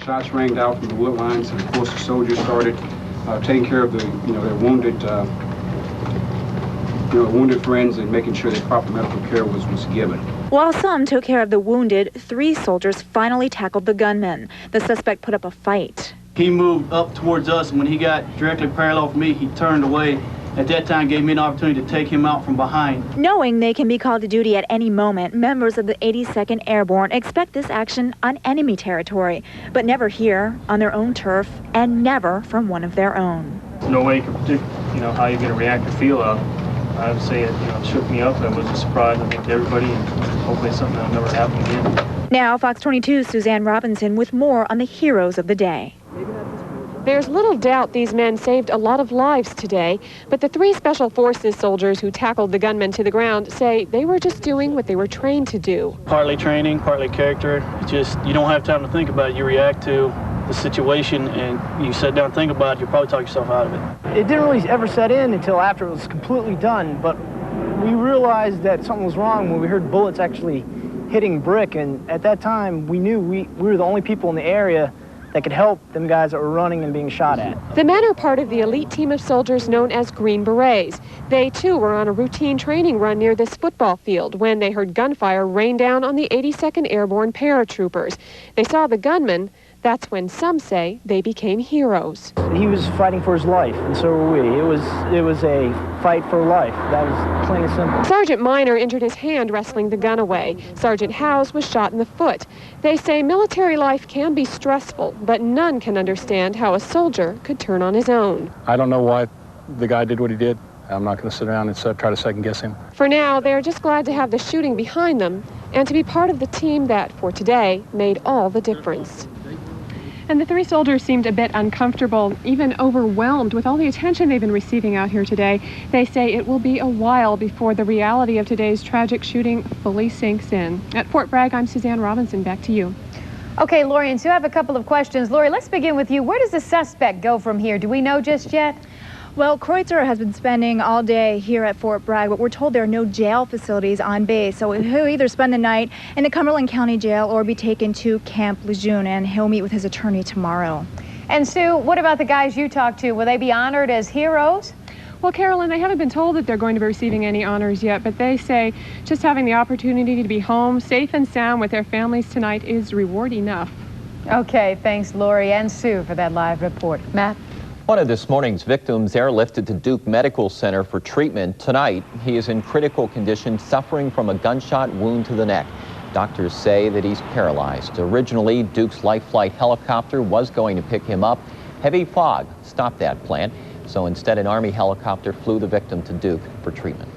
Shots rang out from the wood lines, and of course the soldiers started taking care of their wounded friends and making sure that proper medical care was given. While some took care of the wounded, 3 soldiers finally tackled the gunman. The suspect put up a fight. He moved up towards us, and when he got directly parallel with me, he turned away. At that time, gave me an opportunity to take him out from behind. Knowing they can be called to duty at any moment, members of the 82nd Airborne expect this action on enemy territory, but never here, on their own turf, and never from one of their own. No way you can predict, how you're going to react or feel out. I would say it, shook me up. It was a surprise, I think, to everybody, and hopefully something that'll never happen again. Now, Fox 22's Suzanne Robinson with more on the heroes of the day. There's little doubt these men saved a lot of lives today, but the 3 Special Forces soldiers who tackled the gunman to the ground say they were just doing what they were trained to do. Partly training, partly character. It's just, you don't have time to think about it. You react to the situation, and you sit down and think about it, you'll probably talk yourself out of it. It didn't really ever set in until after it was completely done, but we realized that something was wrong when we heard bullets actually hitting brick, and at that time we knew we were the only people in the area that could help them guys that were running and being shot at. The men are part of the elite team of soldiers known as Green Berets. They too were on a routine training run near this football field when they heard gunfire rain down on the 82nd Airborne paratroopers. They saw the gunman. That's when some say they became heroes. He was fighting for his life, and so were we. It was a fight for life. That was plain and simple. Sergeant Miner injured his hand wrestling the gun away. Sergeant Howes was shot in the foot. They say military life can be stressful, but none can understand how a soldier could turn on his own. I don't know why the guy did what he did. I'm not going to sit around and try to second guess him. For now, they're just glad to have the shooting behind them and to be part of the team that, for today, made all the difference. And the 3 soldiers seemed a bit uncomfortable, even overwhelmed with all the attention they've been receiving out here today. They say it will be a while before the reality of today's tragic shooting fully sinks in. At Fort Bragg, I'm Suzanne Robinson. Back to you. Okay, Lori and Sue, I have a couple of questions. Lori, let's begin with you. Where does the suspect go from here? Do we know just yet? Well, Kreutzer has been spending all day here at Fort Bragg, but we're told there are no jail facilities on base, so he'll either spend the night in the Cumberland County Jail or be taken to Camp Lejeune, and he'll meet with his attorney tomorrow. And Sue, what about the guys you talked to? Will they be honored as heroes? Well, Carolyn, they haven't been told that they're going to be receiving any honors yet, but they say just having the opportunity to be home, safe and sound with their families tonight is reward enough. Okay, thanks, Lori and Sue, for that live report. Matt? One of this morning's victims airlifted to Duke Medical Center for treatment. Tonight, he is in critical condition, suffering from a gunshot wound to the neck. Doctors say that he's paralyzed. Originally, Duke's Life Flight helicopter was going to pick him up. Heavy fog stopped that plan, so instead an Army helicopter flew the victim to Duke for treatment.